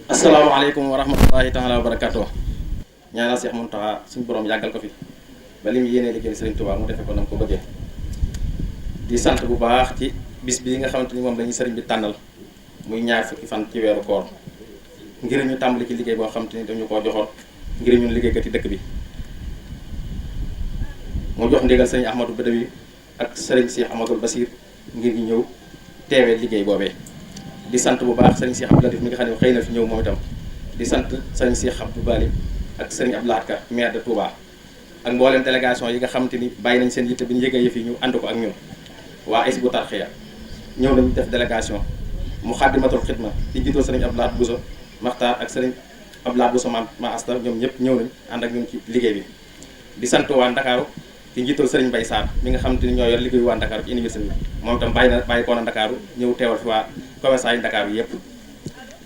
asalaamaaleykum wa rahmatullahi taala wa barakatuh. ñaanal Cheikh Mountakha suñu borom yàggal ko fi ba li mu yéenee liggéey Serigne Touba mu defe ko nam ko bëggee. di sant bu baax ci bis bi nga xamante ni moom lañuy sëriñ bi tànnal muy ñaar fukki fan ci weeru koor ngir ñu tàmbali ci liggéey boo xamante ni dañu koo joxoon ngir ñun liggéeykat yi dëkk bi. mu jox ndigal sëriñ Ahmadou Badawi ak sëriñ Cheikh Amadou Basir ngir ñu ñëw teewee liggéey boobee. di sant bu baax sëriñ Cheikh Abdou Latif mi nga xam ne xëy na fi ñëw moom itam di sant sëriñ Cheikh Abdou Bali ak sëriñ Abdou Lahad Ka maire de Touba ak mboolem délégation yi nga xamante ni bàyyi nañ seen yitte bi ñu yëgee yëf yi ñu ànd ko ak ñun. waa Hizbut Tarqiyyah ñëw nañu def délégation Muxaddamatul Xidma ci jiitoo sëriñ Abdou Lahad Bousso Maxtaar ak sëriñ Abdou Lahad Bousso ma asta ñoom ñëpp ñëw nañ ànd ak ñun ci liggéey bi. di sant waa Ndakaaru ci njiital sëriñ Mbaye Sarr mi nga xamante ni ñoo yor liggéeyu waa Ndakaaru ci université bi moom itam bàyyi ko na Ndakaaru ñëw teewal fi waa commerçant yi Ndakaaru yëpp.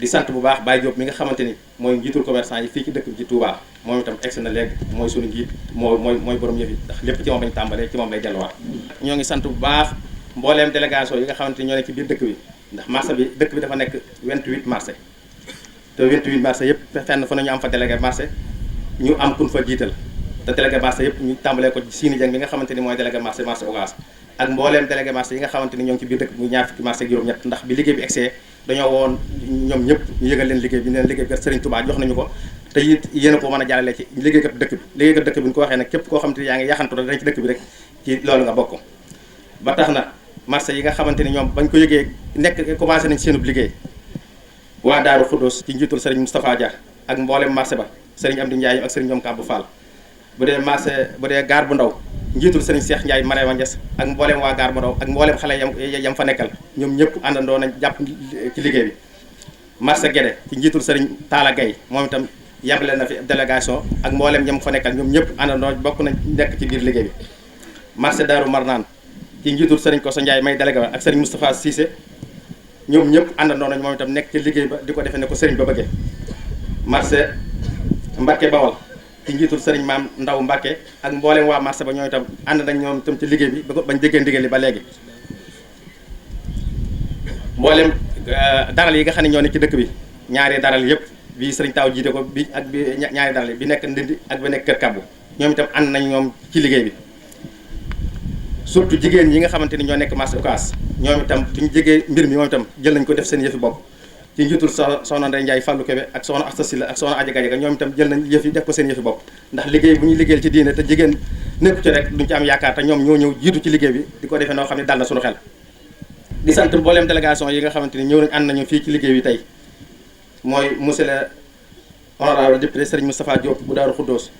di sant bu baax Baye Diop mi nga xamante ni mooy njiitul commerçant yi fii ci dëkk bi ci Touba moom itam egsi na léegi mooy suñu njiit mooy borom yëf yi ndax lépp ci moom lañu tàmbalee ci moom lay delluwaat. ñoo ngi sant bu baax mbooleem délégation yi nga xamante ni ñoo nekk ci biir dëkk bi ndax marché bi dëkk bi dafa nekk 28 marché te 28 marché yëpp fenn fa nañu am fa délégué marché ñu am kun fa jiital te délégué marché yëpp ñu tàmbalee ko ci Sini Dieng bi nga xamante ni mooy délégué marché Ocass ak mbooleem délégué marché yi nga xamante ni ñoo ngi ci biir dëkk bi muy ñaar fukki marché ak juróom-ñett ndax bi liggéey bi egsee dañoo woon ñoom ñëpp ñu yëgal leen liggéey bi neen liggéey bi kat Serigne Touba jox nañu ko te it yéen a ko mën a jàllale ci liggéeykat dëkk bi ñu ko waxee nag képp koo xamante ni yaa ngi yaxantu dañ ci dëkk bi rek ci loolu nga bokk. ba tax na marché yi nga xamante ni ñoom bañ ko yëgee nekk commencé nañ seenub liggéey waa Daaru Khoudoss ci njiitul Serigne Moustapha Dia ak mboolem marché ba Serigne Amdi Ndiaye ak Serigne ñoom Kabou Fall bu dee gaar bu ndaw njiitul Serigne Cheikh Ndiaye Marema Niass ak mboolem waa gaar bu ndaw ak mboolem xale yam fa nekkal ñoom ñëpp àndandoo nañ jàpp ci liggéey bi. marché Guédé ci njiitul Serigne Talla Gaye moom itam yabale na fi délégation ak mboolem ñam fa nekkal ñoom ñëpp àndandoo bokk nañ nekk ci biir liggéey bi. marché Darou Marnaan ci njiitul Serigne Koso Ndiaye may délégué ak Serigne Moustapha Cissé ñoom ñëpp àndandoo nañ moom itam nekk ci liggéey ba di ko defee ne ko Serigne ba bëggee. marché Mbacké Bawal ci njiitul Serigne Maam Ndaw Mbacké ak mboolem waa marché ba ñoom itam ànd nañ ñoom itam ci liggéey bi bañ déggee ndigal li ba léegi. mboolem daral yi nga xam ne ñoo ne ci dëkk bi ñaari daral yëpp bii Serigne Taw jiite ko bi ak bi ñaari daral bi nekk Ndindi ak bi nekk Kër Kabbu ñoom itam ànd nañ ñoom ci liggéey bi. surtout jigéen yi nga xamante ni ñoo nekk marché Ocass ñoom itam suñu jegee mbir mi moom itam jël nañ ko def seen yëfi bopp ci njiitul soxna Ndeye Ndiaye Fallou Kébé ak soxna Asta Sylla ak soxna Adja Gadiaga ñoom itam jël nañ yëf yi def ko seen yëfi bopp ndax liggéey bu ñuy liggéeyal ci diine te jigéen nekku ci rek duñ ci am yaakaar te ñoom ñoo ñëw jiitu ci liggéey bi di ko defee noo xam ne dal na suñu xel. di sant mbooleem délégation yi nga xamante ni ñëw nañ ànd nañu fii ci liggéey bi tey mooy monsieur le honorable député Serigne Moustapha Diop bu Daaru Khoudoss.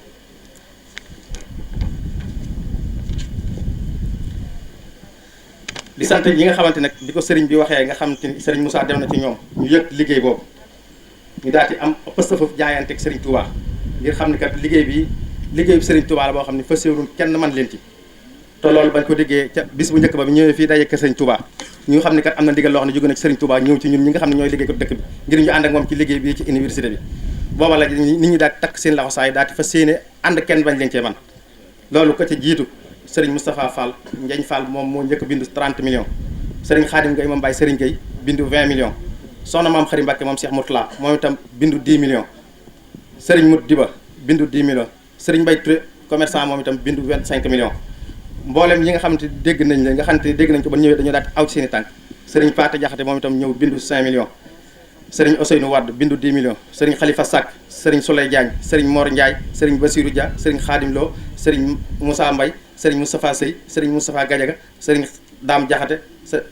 di sant ñi nga xamante nag di ko sëriñ bi waxee nga xamante ni sëriñ Moussa dem na ci ñoom ñu yëg liggéey boobu ñu daal di am pësta foofu jaayante ak sëriñ Touba ngir xam ne kat liggéey bi sëriñ Touba la boo xam ne fas yéenul kenn man leen ci te loolu bañ ko déggee ca bis bu njëkk ba bi ñëwee fii daje ak sëriñ Touba ñu xam ne kat am na ndigal loo xam ne jóge na ci sëriñ Touba ñëw ci ñun ñi nga xam ne ñooy liggéey ko dëkk bi ngir ñu ànd ak moom ci liggéey bi ci université bi booba la nit ñi daal takk seen laxasaay daal di fas yéene ànd kenn bañ leen cee man loolu ko ca jiitu Serigne Moustapha Fall Ndiagne Fall moom moo njëkk bindu 30 millions Serigne Khadim Gueye moom Baye Serigne Gueye bindu 20 millions soxna maam Xari Mbacke moom Cheikh Mourtala moom itam bindu 10 millions Serigne Mout Diba bindu 10 millions Serigne Mbaye Touré commerçant moom itam bindu 25 millions mboolem yi nga xamante dégg nañ leen nga xamante ni dégg nañ ko ba ñëwee dañoo daal aw ci seen i tànk Serigne Paté Diakhaté moom itam ñëw bindu 5 millions Serigne Ousseynou Wade bindu 10 millions Serigne Khalifa Sack Serigne Souley Diagne Serigne Mor Ndiaye Serigne Bassirou Dia Serigne Khadim Lo Serigne Moussa Mbaye Serigne Moustapha Sey Serigne Moustapha Gadiaga Serigne Dame Diakhaté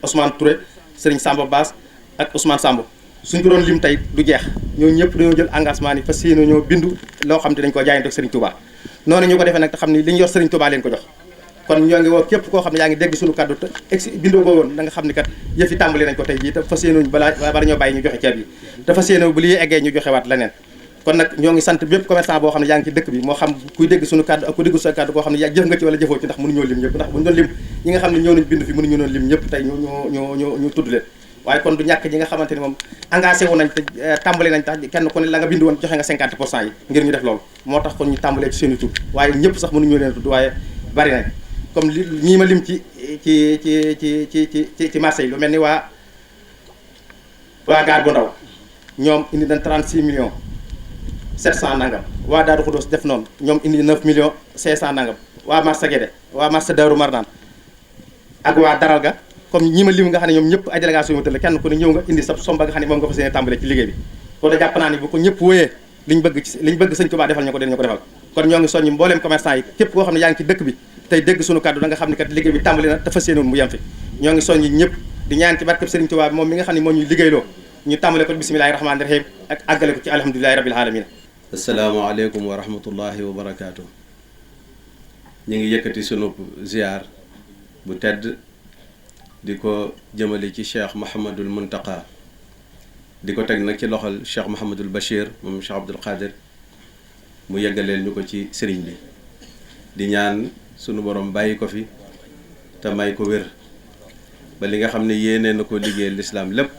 Ousmane Touré Serigne Samba Bass ak Ousmane Samb suñ ko doon lim tey du jeex ñoo ñëpp dañoo jël engagement ni fas yéene ñoo bindu loo xam te dañ ko jaayante ak Serigne Touba noonu ñu ko defee nag te xam ni li ñu yor Serigne Touba leen ko jox kon ñoo ngi woo képp koo xam ne yaa ngi dégg suñu kaddu te bindoo ko woon da nga xam ni kat yëf yi tàmbali nañ ko tey jii te fas yéene bala ñoo bàyyi ñu joxe ceeb yi te fas yéene bu lii eggee ñu joxe waat leneen kon nag ñoo ngi sant bépp commerçant boo xam ne yaa ngi ci dëkk bi moo xam kuy dégg suñu kaddu ak ku dégg suñu kaddu koo xam ne yaa jëf nga ci wala jëfoo ci ndax mënuñoo lim ñëpp ndax buñu doon lim ñi nga xam ne ñëw nañ bind fi mënuñu doon lim ñëpp tey ñu tudd leen waaye kon du ñàkk ñi nga xamante ni moom engagé wu nañ te tàmbali nañ tax kenn ku ne la nga bind woon joxe nga 50% yi ngir ñu def loolu moo tax kon ñu tàmbalee ci seen i tur waaye ñëpp sax mënuñu leen tudd waaye bari nañ comme li ñii ma lim ci ci marché yi lu mel ni waa gaar bu ndaw ñoom indi nañ 36 millions 700 nangam waa Daaru Xudoos def noonu ñoom indi 9 millions 500 nangam waa marché Guédé waa marché Daaru Marnaan ak waa Daral ga comme ñi ma lim nga xam ne ñoom ñëpp ay délégation yu tëdd kenn ku ne ñëw nga indi sa somba nga xam ne moom nga fas yéene tàmbale ci liggéey bi kon da jàpp naa ni bu ko ñëpp wóyee liñ bëgg sëñ Tuubaa defal ñu ko dinañu ko defal kon ñoo ngi soññi mbooleem commerçant yi képp koo xam ne yaa ngi ci dëkk bi tey dégg suñu kàddu da nga xam ne kat liggéey bi tàmbali na te fas yéene mu yem fi ñoo ngi soññi ñëpp di ñaan ci barkeb Sëriñ Tuubaa bi moom mi nga xam ne moo ñuy liggéeyloo ñu tàmbale ko bismillahi rahmaani rahim ak àggale ko ci alhamdulilahi rabbil alamin asalaamaaleykum wa rahmatullahi wa barakaatu. ñu ngi yëkkati sunu ziar bu tedd di ko jëmale ci cheikh Mouhamadul Muntaqa di ko teg nag ci loxol cheikh Mouhamadul Bachir moom cheikh Abdoul Khadir mu yeggaleel ñu ko ci sëriñ bi di ñaan sunu borom bàyyi ko fi te may ko wér ba li nga xam ne yéenee na ko liggéeyal lislaam lépp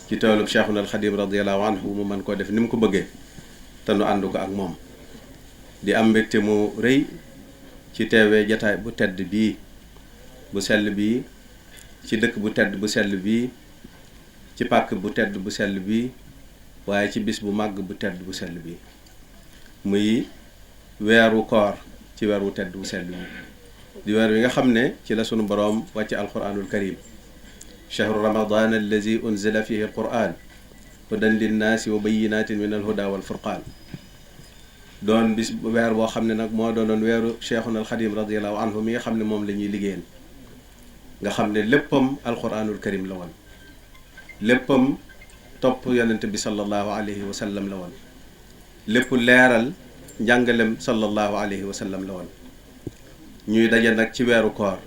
ci toolub cheikhuna al Xadim radiallahu anhu mu mën koo def ni mu ko bëggee te nu ànd ko ak moom di am mbégte mu rëy ci teewee jataay bu tedd bii bu sell bii ci dëkk bu tedd bu sell bii ci pàkk bu tedd bu sell bii waaye ci bis bu màgg bu tedd bu sell bii muy weeru koor ci weer wu tedd bu sell bii di weer wi nga xam ne ci la sunu boroom wàcce alquranul karim chahru ramadan allazi unzila fihi alquran hudan linnaasi wa bayinatin min alhuda walfurqaan doon bis weer boo xam ne nag moo doonoon weeru cheikhuna alxadim radiallahu anhu mi nga xam ne moom la ñuy liggéeyal nga xam ne léppam alquranul karim la woon léppam topp yonente bi sallallahu alayhi wa sallam la woon lépp leeral njàngalem sallallahu alayhi wa sallam la woon ñuy daje nag ci weeru koor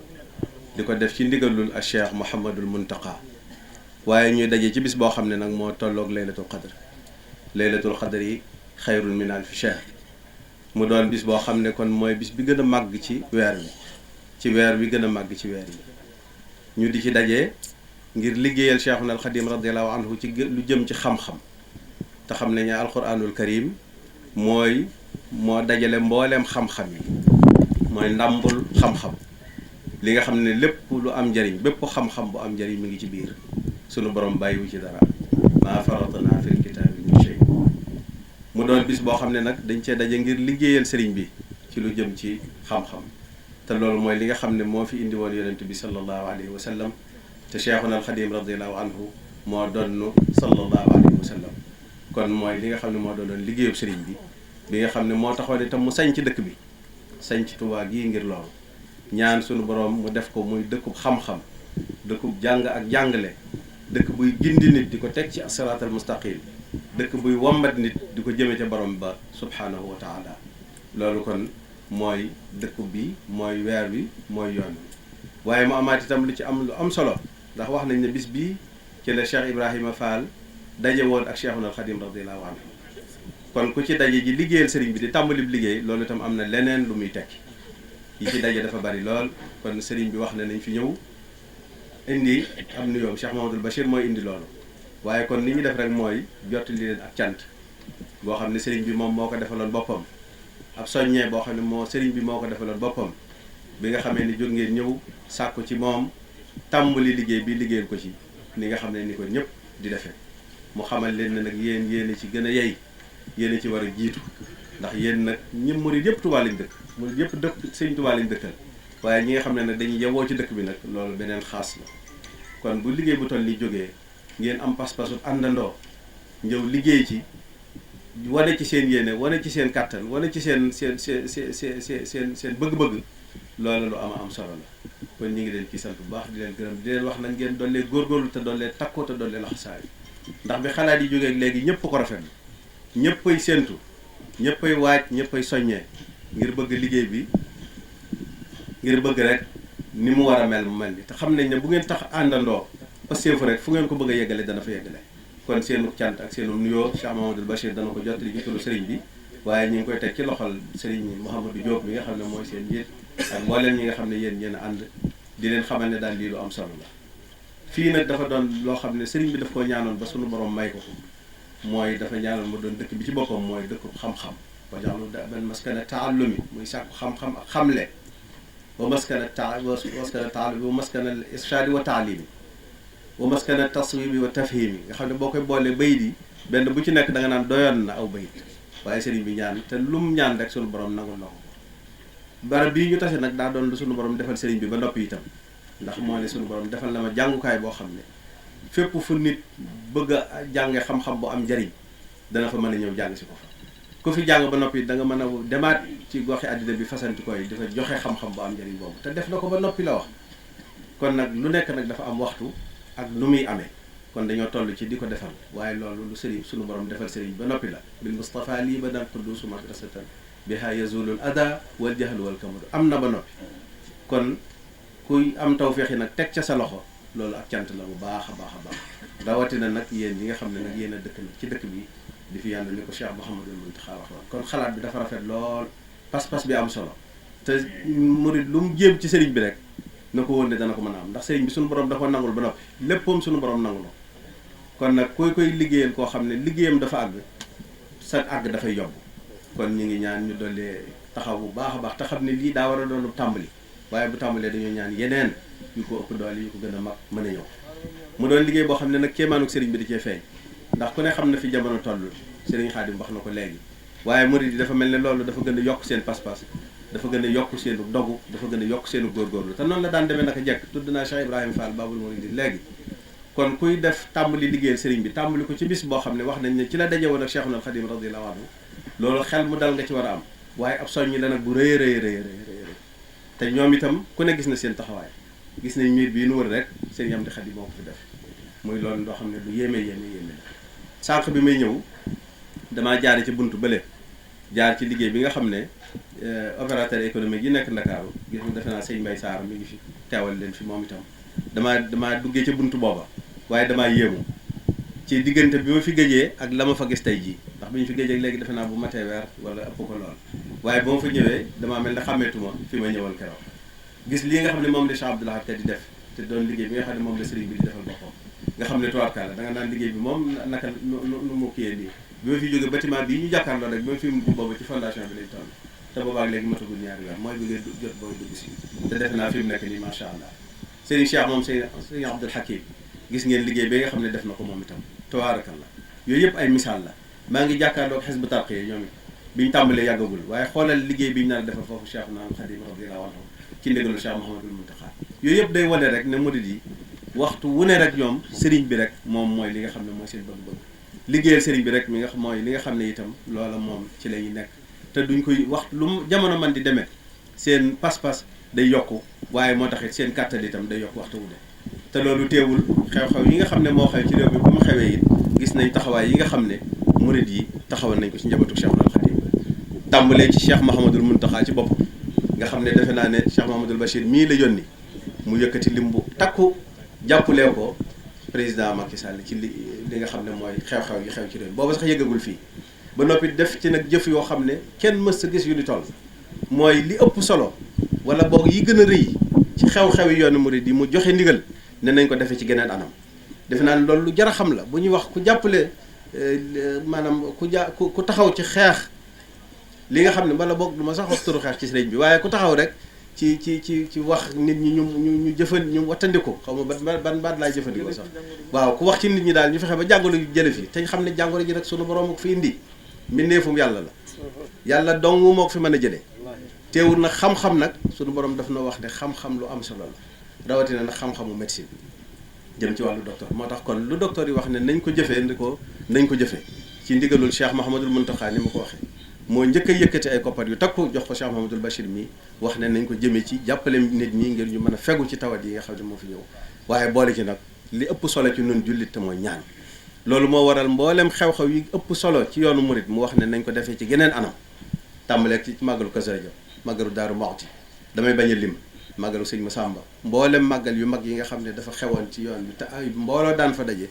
di ko def ci ndigalul a cheikh Mouhamadul Muntaqa waaye ñuy daje ci bis boo xam ne nag moo tolloog laylatul qadr yi xayrun min alfi shahr mu doon bis boo xam ne kon mooy bis bi gën a màgg ci weer wi ci weer wi gën a màgg ci weer yi ñu di ci daje ngir liggéeyal cheikhuna alxadim radiallahu anhu ci lu jëm ci xam-xam te xam ne ñu alquranul karim moo dajale mbooleem xam-xam yi mooy ndàmbul xam-xam li nga xam ne lépp lu am njariñ bépp xam-xam bu am njariñ mi ngi ci biir sunu borom bàyyiwu ci dara maa faratna fil kitaabi min shay mu doon bis boo xam ne nag dañ cee daje ngir liggéeyal sëriñ bi ci lu jëm ci xam-xam te loolu mooy li nga xam ne moo fi indi woon yonent bi sallallahu alayhi wa sallam te cheikhuna alxadim radiallahu anhu moo doon sallallahu alayhi wa sallam kon mooy li nga xam ne moo doon liggéeyub sëriñ bi nga xam ne moo taxoon itam mu sañ ci dëkk bi sañ ci Tuubaa gii ngir loolu ñaan sunu borom mu def ko muy dëkkub xam-xam dëkkub jàng ak jàngale dëkk buy gindi nit di ko teg ci asiraatal mustaqim dëkk buy wombat nit di ko jëme ca borom ba subhanahu wa taala loolu kon mooy dëkk bi mooy weer wi mooy yoon wi waaye mu amaat itam lu ci am lu am solo ndax wax nañ ne bis bii ci la Cheikh Ibrahima Fall daje woon ak Cheikhuna Alxadim radiallahu anhu kon ku ci daje ji liggéeyal sëriñ bi di tàmbalib liggéey loolu itam am na leneen lu muy tekki yi ci daje dafa bari lool kon sëriñ bi wax ne nañ fi ñëw indi am nuyoom Cheikh Mahamadul Bachir mooy indi loolu waaye kon li ñu def rek mooy jottali leen ak cant boo xam ne sëriñ bi moom moo ko defaloon boppam ab soññee boo xam ne sëriñ bi moo ko defaloon boppam bi nga xamee ni jóg ngeen ñëw sàkku ci moom tàmbali liggéey bi liggéeyal ko ci ni nga xam ne ni ko ñëpp di defee mu xamal leen ne nag yéen ci gën a yey yéen ci war a jiitu ndax yéen nag ñëpp murid yëpp Tuubaa lañ dëkk murid yëpp dëkk sëriñ Tuubaa lañ dëkkal waaye ñi nga xam ne nag dañuy yewoo ci dëkk bi nag loolu beneen xaas la kon bu liggéey bu toll ni jógee ngeen am pas-pasu àndandoo ñëw liggéey ci wane ci seen yéene wane ci seen kàttan wane ci seen bëgg-bëgg loolu lu am solo la kon ñu ngi leen ci sant bu baax di leen gërëm di leen wax nag ngeen dollee góorgóorlu te dollee takkoo te dollee laxasaay ndax bi xalaat yi jógee léegi ñëpp ko rafetlu ñëppay séentu ñëppay waaj ñëppay soññee ngir bëgg liggéey bi ngir bëgg rek ni mu war a mel mu mel ni te xam nañ ne bu ngeen tax àndandoo pasteefu rek fu ngeen ko bëgg a yeggale dana fa yeggale kon seenu cant ak seenu nuyoo Cheikh Mahamadul Bachir dana ko jottali ci turu sëriñ bi waaye ñu ngi koy teg ci loxol sëriñ Mouhamadou Diop bi nga xam ne mooy seen njiit ak mbooleem ñi nga xam ne yéen a ànd di leen xamal ne daal lii lu am solo la fii nag dafa doon loo xam ne sëriñ bi daf koo ñaanoon ba sunu borom may ko mooy dafa ñaanoon mu doon dëkk bi ci boppam mooy dëkk xam-xam wajaxlu daban maskana taallumi muy sàkku xam-xam ak xamle wa maskana taalumi wa maskana irshaadi wa taalimi wa maskana taswibi wa tafhimi nga xam ne boo koy boolee bayit yi benn bu ci nekk da nga naan doyoon na aw bayit waaye sëriñ bi ñaan te lum ñaan rek sunu borom nangul na ko barab bii ñu tase nag daa doon lu sunu borom defal sëriñ bi ba noppi itam ndax moo ne sunu borom defal na ma jàngukaay boo xam ne fépp fu nit bëgg a jànge xam-xam bu am njariñ dana fa mën a ñëw jàng si ko fa ku fi jàng ba noppi da nga mën a demaat ci goxi àddina bi fasanti koy dafa joxe xam-xam bu am njariñ boobu te def na ko ba noppi la wax kon nag lu nekk nag dafa am waxtu ak lu muy amee kon dañoo toll ci di ko defal waaye loolu lu sëriñ sunu borom defal sëriñ ba noppi la bil Mustafa lii ba daan quddusu madrasatan biha yazulul ada wal jahl wal kamadu am na ba noppi kon kuy am tawféex yi nag teg ca sa loxo loolu ak cant la bu baax a baax a baax rawatina nag yéen ñi nga xam ne nag yéen a dëkk nag ci dëkk bi di fi yàlla ni ko Cheikh Mouhamadul Mountakha waxoon kon xalaat bi dafa rafet lool pas-pas bi am solo te murid lu mu jéem ci sëriñ bi rek na ko woon ne dana ko mën a am ndax sëriñ bi suñu borom dafa nangul ba noppi léppam suñu borom nanguloo kon nag koy liggéeyal koo xam ne liggéeyam dafa àgg sa àgg dafay yomb kon ñu ngi ñaan ñu dollee taxaw bu baax a baax te xam ne lii daa war a doon tàmbali waaye bu tàmbalee dañoo ñaan yeneen yu ko ëpp doole yu ko gën a mag mën a ñëw mu doon liggéey boo xam ne nag kéemaanuk sëriñ bi di cee feeñ ndax ku ne xam na fi jamono toll sëriñ Xaadim wax na ko léegi waaye murid yi dafa mel ne loolu dafa gën a yokk seen pas-pas dafa gën a yokk seenu dogu dafa gën a yokk seenu góorgóorlu te noonu la daan demee naka jekk tudd naa Cheikh Ibrahima Fall Babul Mouridi léegi kon kuy def tàmbali liggéeyal sëriñ bi tàmbali ko ci bis boo xam ne wax nañ ne ci la daje woon ak Cheikhul Khadim radiyallahu anhu loolu xel mu dal nga ci war a am waaye ab soññi la nag bu rëy rëy te ñoom itam ku ne gis na seen taxawaay gis nañ miir bii nu wër rek seen yam di xat yi moo ko fi def muy loolu loo xam ne lu yéeme la sànq bi may ñëw damaa jaare ci buntu bële jaar ci liggéey bi nga xam ne opérateur économique yi nekk Ndakaaru gis nga defe naa sëñ Mbay Saar mi ngi fi teewal leen fi moom itam damaa duggee ca buntu booba waaye damaa yéemu ci diggante bi ma fi gëjee ak la ma fa gis tey jii ndax bi ñu fi gëjee léegi defe naa bu matee weer wala ëpp ko lool waaye ba ma fa ñëwee damaa mel ne xàmmeetuma fi ma ñëwal keroog gis lii nga xam ne moom la Cheikh Abdoul Ahad di def te doon liggéey bi nga xam ne moom la sëriñ bi di defal boppam nga xam ne tubaarkàlla da nga naan liggéey bi moom naka nu mu kiyee nii bi ma fi jógee bâtiment bii ñu jàkkaarloo rek bi ma fi mu boobu ci fondation bi lañ toll te boobaak léegi matagul ñaari weer mooy bëggee jot booy dugg si te defe naa fi mu nekk nii macha allah sëriñ Cheikh moom sëriñ Abdoul Hakim gis ngeen liggéey bi nga xam ne def na ko moom itam tubaarkàlla yooyu yëpp ay misaal la maa ngi jàkkaarloo ak Hizbut Tarqiyyah ñoom it bi ñu tàmbalee yàggagul waaye xoolal liggéey bi ñu nar a defal foofu Cheikh naan Khadim radiyallahu anhu ci ndigalu Cheikh Mouhamadul Mountakha yooyu yëpp day wane rek ne murid yi waxtu wu ne rek ñoom sëriñ bi rek moom mooy li nga xam ne mooy seen bëgg-bëgg liggéeyal sëriñ bi rek mi nga xam mooy li nga xam ne itam loola moom ci la ñuy nekk te duñ koy wax lu mu jamono man di demee seen pas-pas day yokku waaye moo taxit seen kàttan itam day yokku waxtu wu ne te loolu teewul xew-xew yi nga xam ne moo xew ci réew mi bu mu xewee it gis nañ taxawaay yi nga xam ne murid yi taxawal nañ ko ci njabootu Cheikh Al Khadim tàmbalee ci Cheikh Mouhamadul Mountakha ci boppam nga xam ne defe naa ne Cheikh Mouhamadul Bachir mii la yónni mu yëkkati lim bu takku jàppalee ko président Macky Sall ci li nga xam ne mooy xew-xew yi xew ci réew booba sax yëggagul fii ba noppi def ci nag jëf yoo xam ne kenn mës sa gis yu ni toll mooy li ëpp solo wala boog yi gën a rëy ci xew-xew yi yoonu murid yi mu joxe ndigal ne nañ ko defee ci geneen anam defe naa ne loolu lu jar a xam la bu ñuy wax ku jàppale maanaam ku taxaw ci xeex li nga xam ne wala boog du ma sax wax turu xeex ci sëriñ bi waaye ku taxaw rek ci wax nit ñi ñu ñu wattandiku xaw ma ban baat laay jëfandikoo sax waaw ku wax ci nit ñi daal ñu fexe ba jàngoro ji jële fi te ñu xam ne jàngoro ji nag sunu borom ko fi indi mbindeefum yàlla la yàlla dong moo ko fi mën a jëlee teewul nag xam-xam nag sunu borom daf na wax ne xam-xam lu am solo la rawatina nag xam-xamu médecine jëm ci wàllu docteur moo tax kon lu docteur yi wax ne nañ ko jëfee nañ ko jëfee ci ndigalul Cheikh Mouhamadul Mountakha ni ma ko waxee moo njëkk a yëkkati ay koppar yu takku jox ko Cheikh Mouhamadul Bachir mi wax ne nañ ko jëmee ci jàppale nit ñi ngir ñu mën a fegu ci tawat yi nga xam ne moo fi ñëw waaye boole ci nag li ëpp solo ci nun jullit te mooy ñaan loolu moo waral mboolem xew-xew yi ëpp solo ci yoonu murit mu wax ne nañ ko defee ci geneen anam tàmbaleeg ci màggalu Kazu Rajab màggalu Daaru Muxti damay bañ a lim màggalu sëñ Masamba mboolem màggal yu mag yi nga xam ne dafa xewoon ci yoon bi te ay mbooloo daan fa daje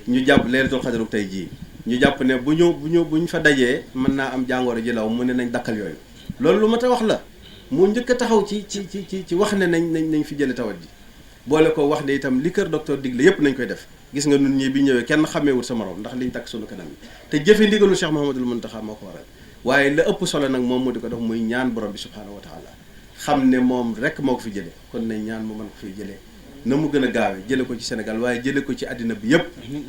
ñu jàpp Laylatul Qadr tey jii ñu jàpp ne bu ñu fa dajee mën naa am jàngoro ji law mu ne nañ dakkal yooyu loolu lu ma ta wax la mu njëkk a taxaw ci wax ne nañ fi jële tawat ji boole ko wax ne itam li kër docteur digle yépp nañ koy def gis nga nun ñii bi ñëwee kenn xàmmeewul sa morom ndax liñ takk sunu kanam yi te jëfe ndigalu Cheikh Mouhamadul Mountakha moo ko waral waaye la ëpp solo nag moom mu di ko def muy ñaan borom bi subhaanahu wa taala xam ne moom rek moo ko fi jëlee kon nañ ñaan mu mën ko fiy jëlee na mu gën a gaawee jële ko ci Sénégal waaye jële ko ci àddina bi yëpp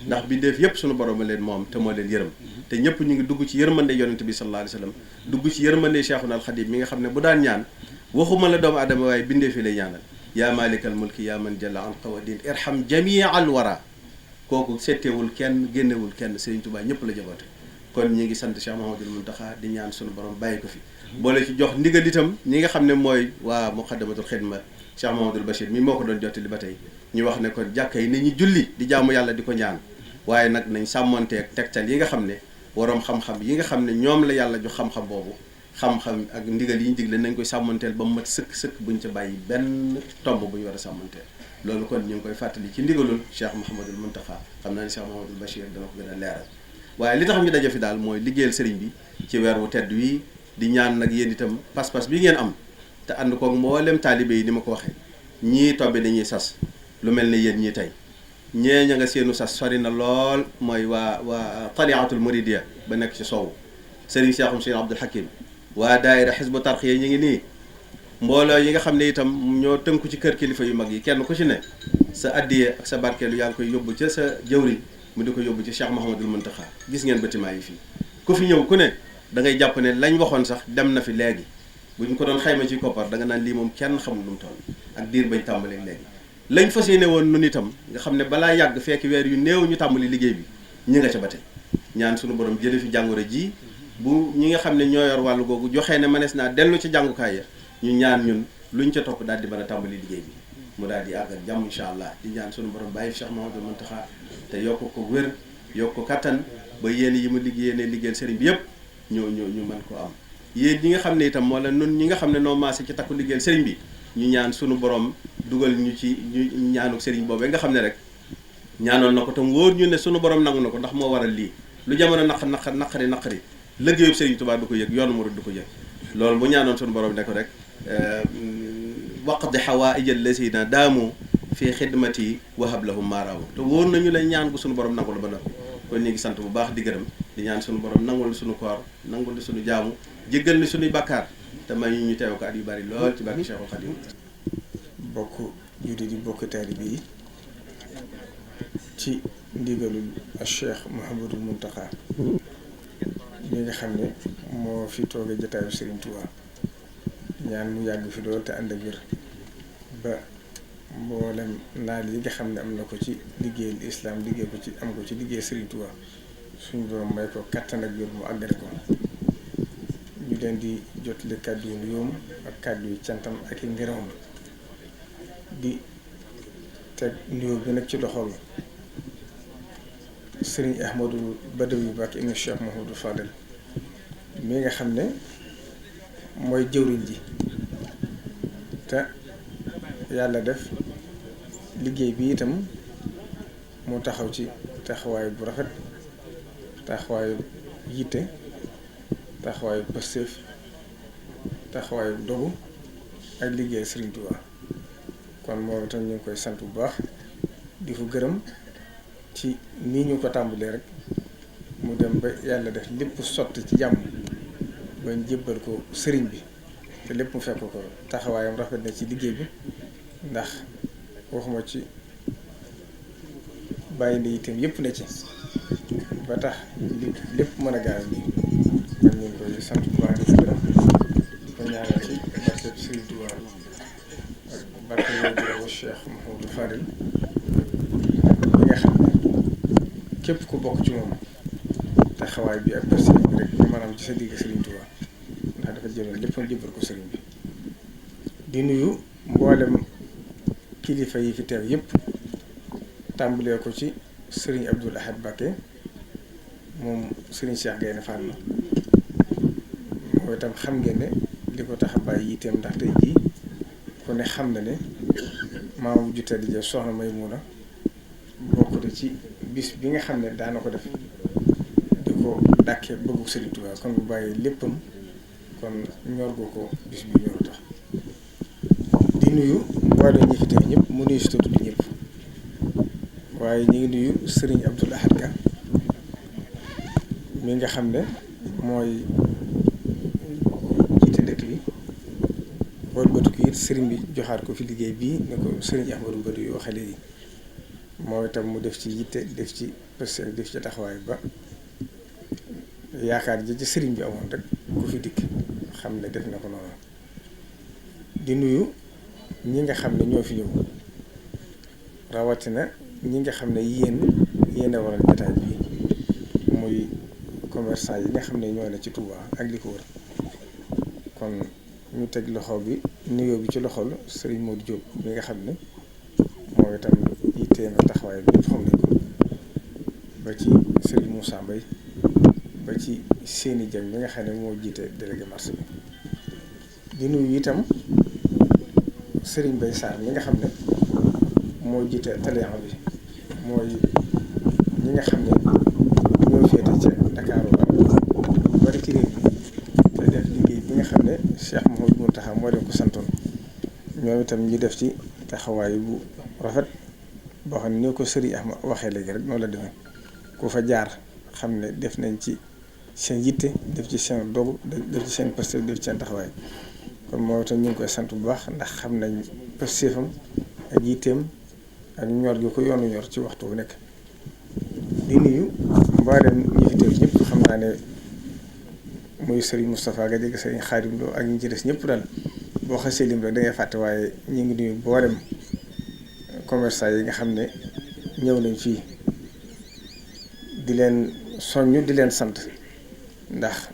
ndax bindeef yëpp suñu borom a leen moom te moo leen yërëm te ñëpp ñu ngi dugg ci yërmande yonente bi sallallahu alayhi wa sallam dugg ci yërmande Cheikhuna al Khadim mi nga xam ne bu daan ñaan waxuma la doomu adama waaye bindeef yi lay ñaanal yaa malikal mulki yaa man jalla an qawadin irham jamia al wara kooku settewul kenn génnewul kenn Serigne Touba ñëpp la jaboote kon ñi ngi sant Cheikh Mouhamadoul Mountakha di ñaan suñu borom bàyyi ko fi boole ci jox ndigal itam ñi nga xam ne mooy waa Muqaddamatul Xidma Cheikh Mouhamadoul Bachir mi moo ko doon jottali ba tey ñu wax ne kon jàkka yi nañu julli di jaamu yàlla di ko ñaan waaye nag nañ sàmmonteeg tegtal yi nga xam ne waroom xam-xam yi nga xam ne ñoom la yàlla jox xam-xam boobu xam-xam ak ndigal yi ñu digle nañ koy sàmmanteel ba mu mat sëkk buñ ca bàyyi benn tomb bu ñu war a sàmmanteel loolu kon ñu ngi koy fàttali ci ndigalul Cheikh Mouhamadoul Mountakha xam naa ne Cheikh Mouhamadoul Bachir dana ko gën a leeral waaye li tax ñu daje fi daal mooy liggéeyal sëriñ bi ci weer wu tedd wi di ñaan nag yéen itam pas-pas bi ngeen am te ànd koog mboolem taalibe yi ni ma ko waxee ñii tobbe dañuy sas lu mel ne yéen ñii tey ñee ña nga seenu sas sori na lool mooy waa taliatul muridiya ba nekk ci soowu sëriñ Cheikhoum Cheikh Abdoul Hakim waa daayira xisbu tarxiya ñu ngi nii mbooloo yi nga xam ne itam ñoo tënku ci kër kilifa yu mag yi kenn ku ci ne sa addiye ak sa barkeelu yaa ngi koy yóbbu ca sa jëwriñ mu di ko yóbbu ci Cheikh Mouhamadoul Mountakha gis ngeen bâtiment yi fii ku fi ñëw ku ne da ngay jàpp ne lañ waxoon sax dem na fi léegi bu ñu ko doon xayma ci koppar da nga naan lii moom kenn xamul lu mu toll ak diir bañ tàmbalee léegi lañ fas yéene woon nun itam nga xam ne balaa yàgg fekk weer yu néew ñu tàmbali liggéey bi ñi nga ca ba tey ñaan suñu borom jële fi jàngoro ji bu ñi nga xam ne ñoo yor wàllu googu joxee ne mënees naa dellu ca jàngukaay ya ñu ñaan ñun luñ ca topp daal di mën a tàmbali liggéey bi mu daal di àgg ak jàmm incha allah di ñaan suñu borom bàyyi Cheikh Mouhamadoul Mountakha te yokk ko wér yokk ko kattan ba yéen yi mu liggéeyee ne liggéeyal sëriñ bi yëpp ñu mën ko am yéen ñi nga xam ne itam wala nun ñi nga xam ne noo maase ci takku liggéeyal sëriñ bi ñu ñaan suñu borom dugal ñu ci ñu ñaanu sëriñ boobee nga xam ne rek ñaanoon na ko tam wóor ñu ne suñu borom nangu na ko ndax moo waral lii lu jamono naqari liggéeyub sëriñ Tuubaa du ko yëg yoonu murid du ko yëg loolu bu ñaanoon suñu borom ne ko rek waqdi hawaa'ija llazina daamu fi xidmati wahab lahum maaraamu te wóor nañu la ñaan gu suñu borom nangul ba noppi kon ñu ngi sant bu baax di gërëm di ñaan suñu borom nangul suñu koor nangul suñu jaamu jéggal ni suñuy bakkaar te may ñu teew ko at yu bari lool ci barke Cheikhul Khadim bokk jullit di bokk taalibe yi ci ndigalul Cheikh Mouhamadoul Mountakha mi nga xam ne moo fi toogee jotaayu Serigne Touba ñaan mu yàgg fi lool te ànd ak wér ba mboolem naal yi nga xam ne am na ko ci liggéeyal islam liggéey ko ci am ko ci liggéey Serigne Touba suñu borom may ko kattan ak wér mu àggale ko ñu leen di jotale kàddu yu nuyoom ak kàddu yu cantam ak i ngërëmam di teg nuyoo bi nag ci loxol Serigne Ahmadou Badawi Mbacké ibn Cheikh Mouhamadou Fadel mi nga xam ne mooy jëwriñ ji te yàlla def liggéey bi itam mu taxaw ci taxawaay bu rafet taxawaayu yitte taxawaayu pëstéef taxawaayu dogu ak liggéey Serigne Touba kon moom itam ñu ngi koy sant bu baax di ko gërëm ci nii ñu ko tàmbalee rek mu dem ba yàlla def lépp sotti ci jàmm ba jébbal ko sëriñ bi te lépp mu fekk ko taxawaayam rafet na ci liggéey bi ndax waxuma ci bàyyi na itam yépp na ci ba tax lépp mën a gaaw bi man ñu ngi koy sant bu baax di ko ñaanal ci barkeb Sëriñ Tuubaa ak barkeb yow Cheikh Mouhamadou Fadil bi nga xam ne képp ku bokk ci moom taxawaay bi ak personnel bi rek maanaam ci sa digg Sëriñ Tuubaa ndax dafa jëloon léppam jébbal ko sëriñ bi di nuyu mboolem kilifa yi fi teew yépp tàmbalee ko ci Serigne Abdoul Ahad Mbacké moom Serigne Cheikh Gaïndé Fatma mooy itam xam ngeen ne li ko tax a bàyyi yitteem ndax tey jii ku ne xam na ne maamu ju tedd ja soxna Maymuna bokk na ci bis bi nga xam ne daana ko def di ko dàkkee bëggu Serigne Touba kon bu bàyyi léppam kon ñor goo ko bis bi ñoru tax di nuyu mboolem ñi fi teew ñëpp mu nuyu si tudd ñëpp waaye ñu ngi nuyu Serigne Abdoul Ahad Ka mi nga xam ne mooy jiite dëkk bi wëlbatiku it sëriñ bi joxaat ko fi liggéey bii ne ko sëriñ Ahmadou Badawi yu waxee léegi moo itam mu def ci yitte def ci pëste def ci taxawaay ba yaakaar ji ci sëriñ bi amoon rek ku fi dikk xam ne def na ko noonu. di nuyu ñi nga xam ne ñoo fi ñëw rawatina ñi nga xam ne yéen a waral jotaay bi muy commerçant yi nga xam ne ñoo ne ci Touba ak li ko wër kon ñu teg loxo bi nuyoo bi ci loxol Serigne Modou Diop mi nga xam ne moo itam yitteem ak taxawaay bi xam nañ ko ba ci Serigne Moussa Mbaye ba ci seeni jëm mi nga xam ne moo jiite délégué marché bi di nuyu itam Serigne Baye Sarr mi nga xam ne moo jiite talian bi mooy ñi nga xam ne ñoo féete ca Dakar bari ci réew mi te def liggéey bi nga xam ne Cheikh Mouhamadou Mountakha moo leen ko santoon ñoom itam ñu def ci taxawaay bu rafet boo xam ne ni ko Serigne Ahmad waxee léegi rek noonu la demee ku fa jaar xam ne def nañ ci seen yitte def ci seen dogu def ci seen posté def ci seen taxawaay kon moo itam ñu ngi koy sant bu baax ndax xam nañ postéefam ak yitteem ak ñor gi ko yoonu ñor ci waxtu bu nekk. di nuyu mboolem ñi fi teew ñëpp xam naa ne muy Serigne Moustapha Gadiaga Serigne Khadim Lo ak ñi ci des ñëpp daal boo xasee lim rek da ngay fàtte waaye ñu ngi nuyu mboolem commerçant yi nga xam ne ñëw nañ fii di leen soññ di leen sant ndax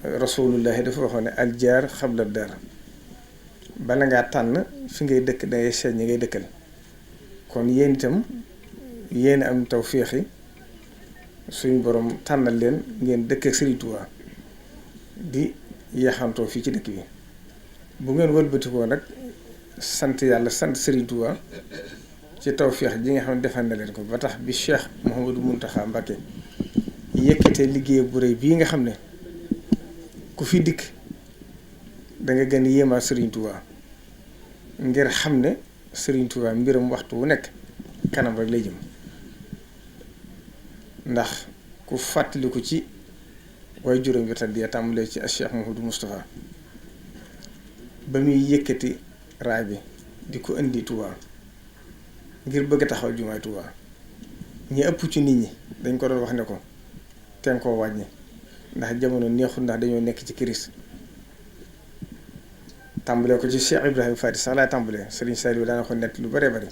rasulullahi dafa waxoon ne aljaar xabla daar bala ngaa tànn fi ngay dëkk dangay seet ñi ngay dëkkal kon yéen itam yéen am tawféex yi suñ borom tànnal leen ngeen dëkk ak Serigne Touba di yaxantoo fii ci dëkk bi bu ngeen wëlbatikoo nag sant yàlla sant Serigne Touba ci tawféex ji nga xam ne defal na leen ko ba tax bi Cheikh Mouhamadou Mountakha Mbacké yëkkatee liggéey bu rëy bii nga xam ne ku fi dikk da nga gën a yéemaat Serigne Touba ngir xam ne Serigne Touba mbiram waxtu wu nekk kanam rek lay jëm ndax ku fàttaliku ci waaye juróom bi tàddee tàmbalee ci Cheikh Mouhamadou Moustapha ba muy yëkkati raay bi di ko indi Touba ngir bëgg a taxaw jumaay Touba ñi ëpp ci nit ñi dañ ko doon wax ne ko ten koo wàññi ndax jamono neexul ndax dañoo nekk ci crise tàmbalee ko ci Cheikh Ibrahima Fati sax laay tàmbalee Serigne Saliou daana ko nett lu bare bari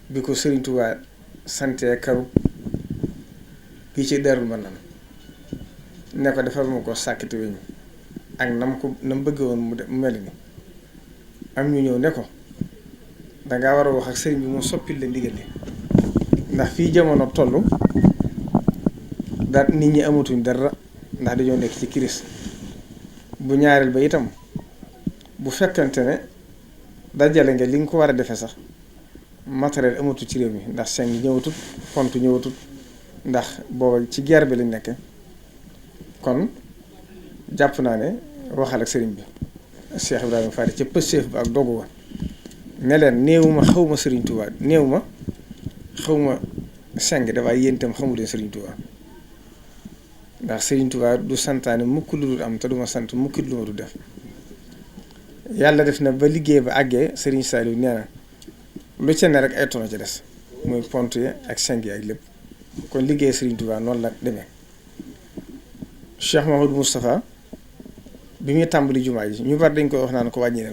bi ko Serigne Touba sante karu gi ci Darou Manane ne ko defal ma ko sàkkiti weñ ak nam bëgg woon mu mel ni am ñu ñëw ne ko dangaa war a wax ak sëriñ bi mu soppil la ndigal li ndax fii jamono toll da nit ñi amatuñ dara ndax dañoo nekk ci crise bu ñaareel ba itam bu fekkante ne dajale nga li nga ko war a defee sax matériel amatu ci réew mi ndax seng ñëwatut pont ñëwatut ndax booba ci guerre bi lañ nekk kon jàpp naa ne waxal ak sëriñ bi Cheikh Ibrahima Fati ca pëstéef ba ak dogu wa ne leen néewuma xawma Serigne Touba néewuma xawma seng dafay yéen itam xamu leen Serigne Touba ndax Serigne Touba du santaane mukk lu dul am te duma sant mukkit lu ma du def yàlla def na ba liggéey ba àggee Serigne Saliou nee na lu ca ne rek ay tono ci des muy pont yi ak seng yi ak lépp kon liggéey Serigne Touba noonu la demee Cheikh Mouhamadou Moustapha bi muy tàmbali jumaa ji ñu bari dañ koy wax naan ko wàññi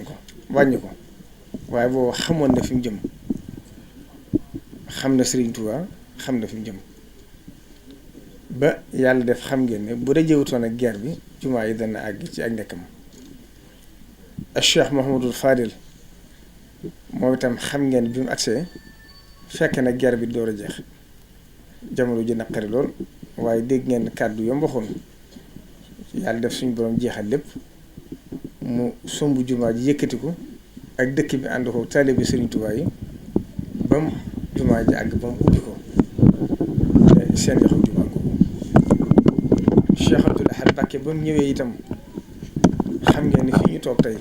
ko waaye boobu xamoon na fi mu jëm xam na Serigne Touba xam na fi mu jëm ba yàlla def xam ngeen ne bu dajewutoon ak guerre bi jumaa yi dana àgg ci ak nekkam ak Cheikh Mouhamadou Fadil moom itam xam ngeen bi mu agsee fekk na guerre bi door a jeex jamono ji naqari lool waaye dégg ngeen kàddu yom waxoon yàlla def suñu borom jeexal lépp mu somb jumaa ji yëkkati ko ak dëkk bi ànd ko taalibe Serigne Touba yi ba mu jumaa ji àgg ba mu ubbi ko seen yoxam jumaa ko Cheikh Abdoul Ahad Mbacké ba mu ñëwee itam xam ngeen ni fii ñu toog tey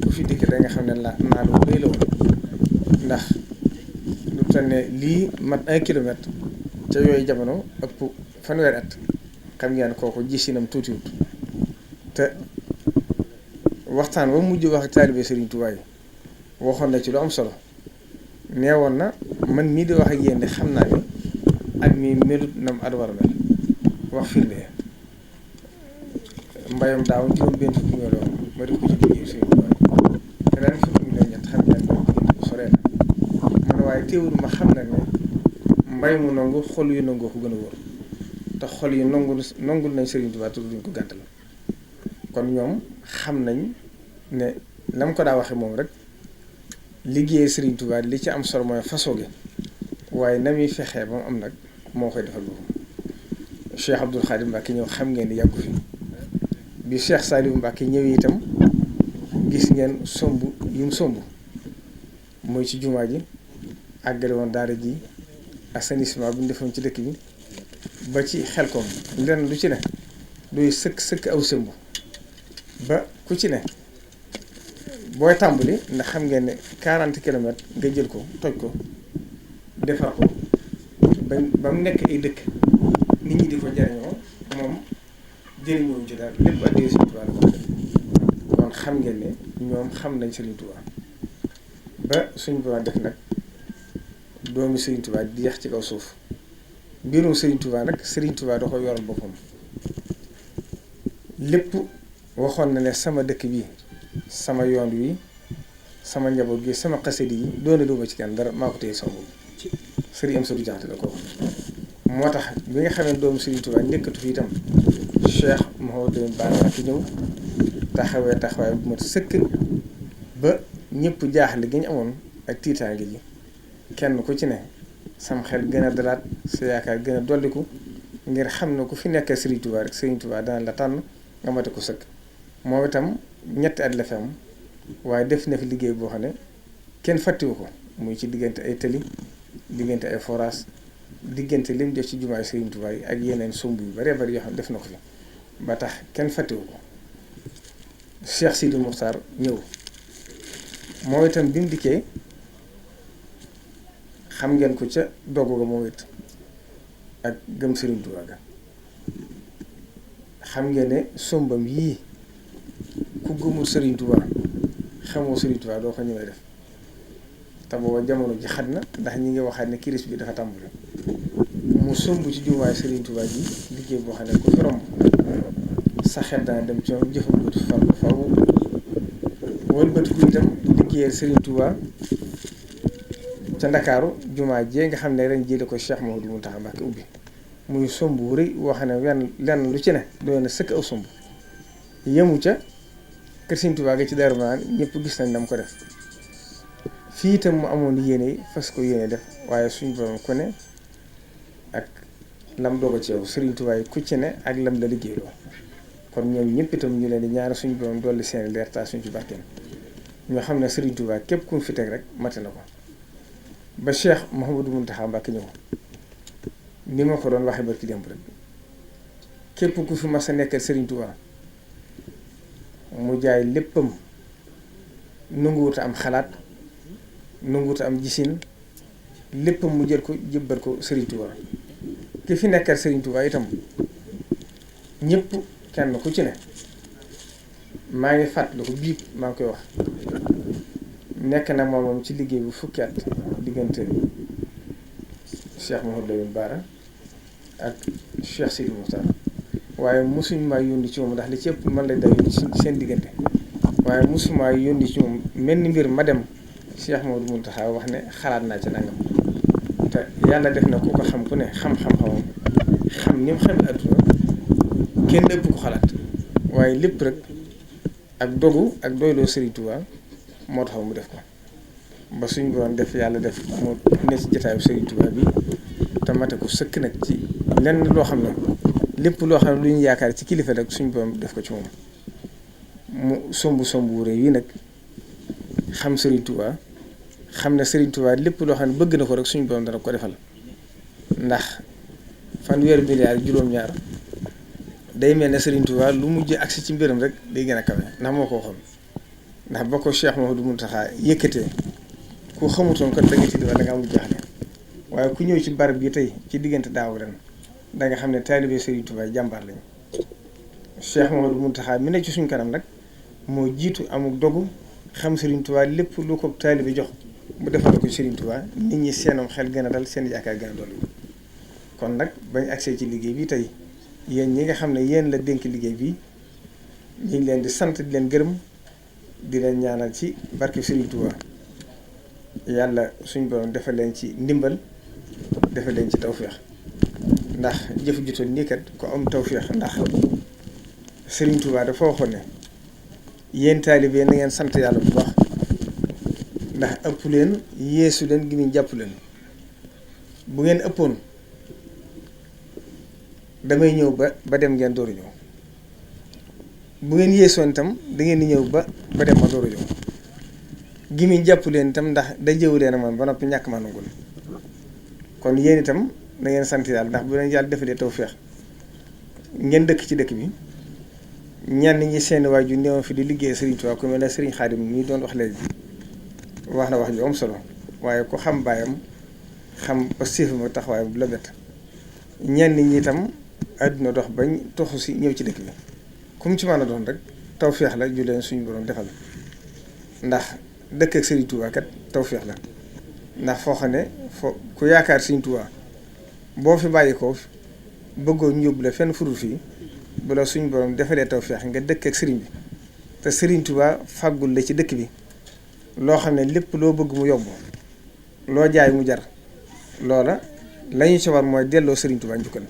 ku fi dikk da nga xam ne naa lu rëy la woon ndax lu toll ne lii mat 1 kilomètre ca yooyu jamono ëpp fanweeri at xam ngeen kooku gisinam tuutiwut te waxtaan ba mujj wax ak taalibe Serigne Touba yi waxoon na ci lu am solo neewoon na man mii di wax ak yéen de xam naa ne at mi melut nam at war a mel wax firnde mbayam daaw juróom-benn fukki million ma def ko ci liggéeyu Serigne Touba te ren fukki million ñett xam ngeen ne soree na man waaye teewul ma xam na ne mbay mu nangu xol yu nangoo ko gën a wóor te xol yu nangul nañ Serigne Touba te duñ ko gàntal kon ñoom xam nañ ne lam ko daa waxe moom rek liggéey Serigne Touba li ci am solo mooy façon gi waaye na muy fexee ba mu am nag moo koy defal boppam Cheikh Abdoul Khadim Mbacké ñëw xam ngeen ni yàggu fi bi Cheikh Saliou Mbacké ñëwee itam gis ngeen somb yu mu somb mooy ci jumaa ji àggale woon daara ji assainissement bi ñu defoon ci dëkk bi ba ci Xelkom lenn lu ci ne doy sëkk aw sëmb ba ku ci ne booy tàmbali ndax xam ngeen ne 40 kilomètres nga jël ko toj ko defar ko ba mu nekk ay dëkk nit ñi di ko jariñoo moom jëriñoo ci daal lépp addee Serigne Touba la ko def kon xam ngeen ne ñoom xam nañ Serigne Touba ba suñ boobaa def nag doomi Serigne Touba di yeex ci kaw suuf mbirum Serigne Touba nag Serigne Touba da ko yoral boppam lépp waxoon na ne sama dëkk bi sama yoon wi sama njaboot gi sama xasida yi doone duma ci kenn dara maa ko téye sama bopp Serigne Amsadou Diakhaté la ko moo tax bi nga xam ne doomu Serigne Touba nekkatu fi itam Cheikh Mouhamadou Bara ki ñëw taxawaay bu mat sëkk ba ñëpp jaaxle gi ñu amoon ak tiitaange ji kenn ku ci ne sam xel gën a dalaat sa yaakaar gën a dolliku ngir xam ne ku fi nekkee Serigne Touba rek Serigne Touba dana la tànn nga mate ko sëkk moom itam ñetti at la fi am waaye def na fi liggéey boo xam ne kenn fàttiwu ko muy ci diggante ay tëli diggante ay forage diggante lim def ci jumaay Serigne Touba yi ak yeneen somb yu bare bari yoo xam ne def na ko fi ba tax kenn fàttiwu ko Cheikh Sidi Mokhtar ñëw moo itam bi mu dikkee xam ngeen ko ca dogu ga moo it ak gëm Serigne Touba ga xam ngeen ne sombam yii ku gëmul Serigne Touba xamoo Serigne Touba doo ko ñëwee def te booba jamono ji xat na ndax ñi ngi waxaat ne kiris bi dafa tàmbali mu somb ci jumaay Serigne Touba ji liggéey boo xam ne ku fi romb sa xel dana dem ci moom jëfandiku faw wëlbatiku itam liggéeyal Serigne Touba ca Ndakaaru jumaa jee nga xam ne ren jii la ko Cheikh Mouhamadou Mountakha Mbacké ubbi muy somb wu rëy woo xam ne lenn lu ci ne doon na sëkk aw somb yemu ca kër Serigne Touba ga ci Darou Manane ñëpp gis nañ dam ko def fii itam mu amoon yéene fas ko yéene def waaye suñ borom ku ne ak lam doog a ci yow Serigne Touba yi ku ci ne ak lam la liggéeyloo kon ñoom ñëpp itam ñu leen di ñaari suñu borom dolli seen leer ta suñ ci barkeem ñoo xam ne Serigne Touba képp ku mu fi teg rek mate na ko ba Cheikh Mouhamadou Mountakha Mbacké ñëw ni ma ko doon waxee barki démb rek képp ku fi mas a nekkal Serigne Touba mu jaay léppam nanguwuta am xalaat nanguwuta am gisin léppam mu jël ko jébbal ko Serigne Touba ki fi nekkal Serigne Touba itam ñëpp kenn ku ci ne maa ngi fàttaliku biib maa ngi koy wax nekk na moom ci liggéey bu fukki at diggante Cheikh Mouhamadou Bara ak Cheikh Sidi Mokhtar waaye mosuñ maa yónni ci moom ndax li ci ëpp man lay day yónni ci seen diggante waaye mosumaa yónni ci moom mel ni mbir ma dem Cheikh Mouhamadou Mountakha wax ne xalaat naa ci nangam te yàlla def na ku ko xam ku ne xam-xam-xamam xam ni mu xam adduna kenn ëpp ko xalaat waaye lépp rek ak dogu ak doyloo Serigne Touba moo tax mu def ko ba suñ doon def yàlla def mu ne ci jotaayu Serigne Touba bi te mate ko sëkk nag ci lenn loo xam ne lépp loo xam ne lu ñu yaakaar ci kilifa rek suñ borom def ko ci moom mu somb wu rëy yi nag xam Serigne Touba xam ne Serigne Touba lépp loo xam ne bëgg na ko rek suñ borom dana ko defal ndax fanweeri milliard juróom-ñaar day mel ne Serigne Touba lu mujj agsi ci mbiram rek day gën a kawe ndax moo ko waxoon ndax ba ko Cheikh Mouhamadou Mountakha yëkkatee ku xamutoon kat da nga ci da nga amul jaaxle waaye ku ñëw ci barab bi tey ci diggante daaw ren da nga xam ne taalibe Serigne Touba jàmbaar lañu Cheikh Mouhamadou Mountakha mi ne ci suñ kanam nag moo jiitu amul dogu xam Serigne Touba lépp lu ko taalibe jox mu defal ko Serigne Touba nit ñi seenom xel gën a dal seen yaakaar gën a dolli kon nag bañ agsee ci liggéey bi tey yéen ñi nga xam ne yéen la dénk liggéey bi ñu ngi leen di sant di leen gërëm di leen ñaanal ci barke Serigne Touba yàlla suñ borom defal leen ci ndimbal defal leen ci tawféex ndax jëf ju toll nii kat ko am tawféex ndax Serigne Touba dafa waxoon ne yéen taalibe na ngeen sant yàlla bu baax ndax ëpp leen yeesu leen gi muy jàpp leen bu ngeen ëppoon damay ñëw ba dem ngeen dooru ñëw bu ngeen yeesoon itam da ngeen di ñëw ba dem ma dooru ñëw gi muy jàpp leen itam ndax da jëw leen man ba noppi ñàkk ma nangul kon yéen itam da ngeen sant yàlla ndax bu leen yàlla defalee tawfeex ngeen dëkk ci dëkk bi ñenn ñi seen waajur néew fi di liggéey Serigne Touba ku mel ne Serigne Khadim mi doon wax léegi wax na wax ju am solo waaye ku xam baayam xam ba séefama taxawaayam bu la bett ñenn ñi itam àdduna dox bañ toxu si ñëw ci dëkk bi comme ci mën a doon rek tawfeex la ju leen suñu borom defal ndax dëkk ak Serigne Touba kat tawfeex la ndax foo xam ne ku yaakaar Serigne Touba boo fi bàyyi ko bëggoo ñu yóbbu la fenn furul fii bu la suñu borom defalee tawfeex nga dëkk ak Serigne bi te Serigne Touba fàggul la ci dëkk bi loo xam ne lépp loo bëgg mu yomb loo jaay mu jar loola la ñu ci war mooy delloo Serigne Touba njukkal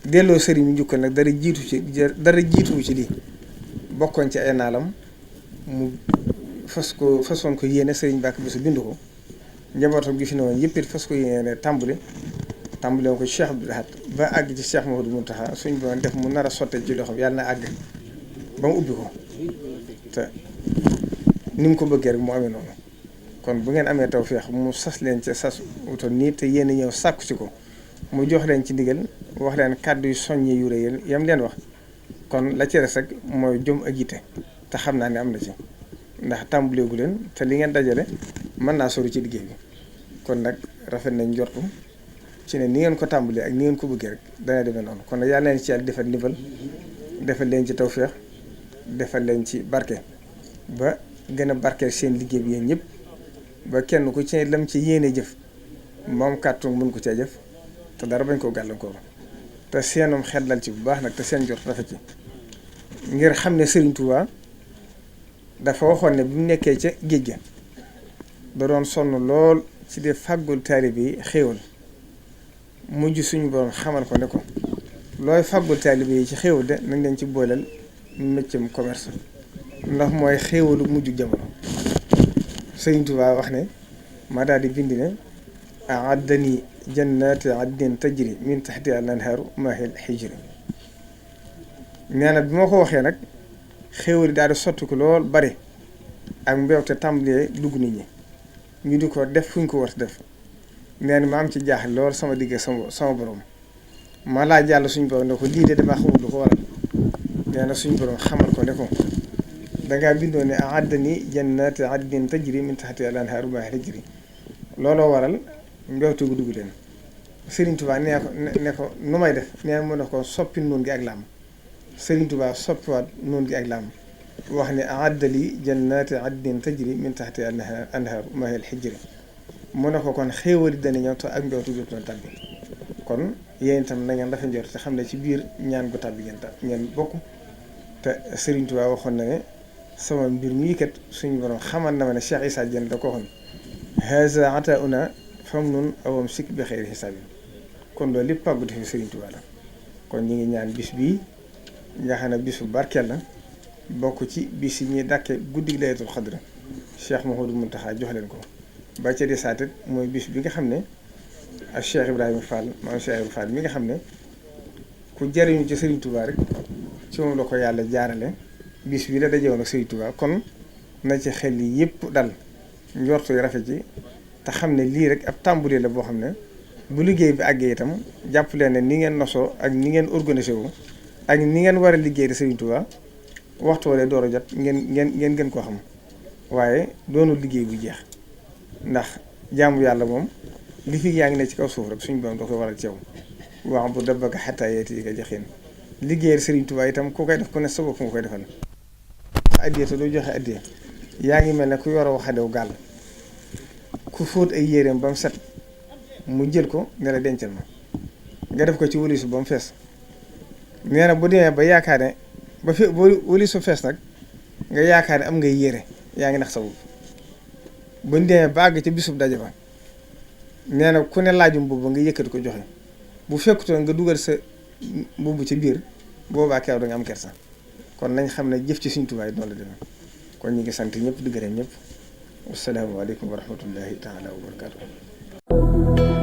delloo Serigne bi njukkal nag dara jiituwu ci lii bokkoon ci ay naalam mu façon ko yéene Serigne Bakk bi su bind ko njabootam gi fi ne woon yëpp it fas ko yéene tàmbali woon ko Cheikh Abdoul Ahad ba àgg ci Cheikh Mouhamadou Mountakha suñ doon def mu nar a sotte ci loxoom yàlla na àgg ba mu ubbi ko te ni mu ko bëggee rek mu amee noonu kon bu ngeen amee tawfeex mu sas leen ci sas wutoon nii te yéen ñëw sàkku ci ko mu jox leen ci ndigal wax leen kàddu yu soññe yu rëy yam leen wax kon la ci res rek mooy jom ak yitte te xam naa ne am na ci ndax tàmbaleegu leen te li ngeen dajale mën naa sori ci liggéey bi kon nag rafet nañ njortu ci ne ni ngeen ko tàmbalee ak ni ngeen ko bëggee rek dana demee noonu kon nag yàlla leen ci yàlla defal ndimbal defal leen ci tawfeex defal leen ci barke ba gën a barkeel seen liggéey bi yéen ñëpp ba kenn ku ci lam ci yéene jëf moom kàttu mën ko cee jëf te dara bañ koo gàllankoor te seenum xel dal ci bu baax nag te seen jot rafet ci ngir xam ne Serigne Touba dafa waxoon ne bi mu nekkee ca géej ga da doon sonn lool ci di fàggul taalibe yi xéewal mujj suñu borom xamal ko ne ko looy fàggul taalibe yi ci xéewal de nañ leen ci booleel méccam commerce ndax mooy xéewalu mujj jamono Serigne Touba wax ne ma daal di bind ne a'addani jannati adnin tajri min tahtiha al-anhaaru maahil hijri nee na bi ma ko waxee nag xéewal daal di sotti ko lool bari ak mbewte tàmbalee dugg nit ñi ñu di ko def fu ñu ko war def nee na ma am ci jaaxle lool sama digg sama borom ma laa jàll suñu borom ne ko lii de damaa xamul lu ko waral nee na suñu borom xamal ko ne ko dangaa bindoo ne a'addani jannati adnin tajri min tahtiha al-anhaaru maahil hijri looloo waral mbewte gu dugg leen Serigne Touba nee ko ne ko nu may def nee na mu ne ko soppi noon gi ak laam Serigne Touba soppiwaat noon gi ak laam wax ne a'addali jannati adnin tajri min tahtiha al-anhaaru maahil hijri mu ne ko kon xéewali dana ñëw te ak mbewte gu doon tàbbi kon yéen itam na ngeen dafa njort te xam ne ci biir ñaan gu tàbbi ngeen bokk te Serigne Touba waxoon na ne sama mbir mii kat suñu borom xamal na ma ne Cheikh Issa Diène da ko waxoon haza atauna famnun awam sik bi xeyri xisaab yi kon loolu lépp pàggu fi Serigne Touba la kon ñu ngi ñaan bis bii nga xam ne bisu barkeel la bokk ci bis yi ñuy dàkke guddi laylatul xadr Cheikh Mouhamadou Mountakha jox leen ko ba ca di saatit mooy bis bi nga xam ne ak Cheikh Ibrahima Fall maam Cheikh Ibrahima Fall mi nga xam ne ku jariñu ci Serigne Touba rek ci moom la ko yàlla jaarale bis bi la dajewoon ak Serigne Touba kon na ci xel yi yëpp dal njortu yu rafet ci te xam ne lii rek ab tàmbali la boo xam ne bu liggéey bi àggee itam jàpp leen ne ni ngeen nosoo ak ni ngeen organisé wu ak ni ngeen war a liggéey di Serigne Touba waxtu wala door a jot ngeen gën koo xam waaye doonu liggéey bu jeex ndax jaamu yàlla moom li fi yaa ngi ne ci kaw suuf rek suñu borom da koy waral ci yow wax bu dabbaka xataa yeeti yi nga jaxeen liggéeyal Serigne Touba itam ku koy def ku ne sa bopp nga koy defal addiya te doo joxe addiya yaa ngi mel ne ku yor a waxandew gaal ku fóot ay yéreem ba mu set mu jël ko ne la dencal ma nga def ko ci walisu ba mu fees nee na bu demee ba yaakaar ne ba fi walisu fees nag nga yaakaar ne am ngay yére yaa ngi nax sa bopp buñ demee ba àgg ca bisub daje ba nee na ku ne laajum boobu nga yëkkati ko joxe bu fekkutoon nga dugal sa mbubb ci biir boobaa keew da nga am kersa kon nañ xam ne jëf ci Sëriñ Tuubaa noonu la demee kon ñu ngi sant ñëpp di gërëm ñëpp wassalaamu aleykum wa rahmatullahi taala wa barakaatu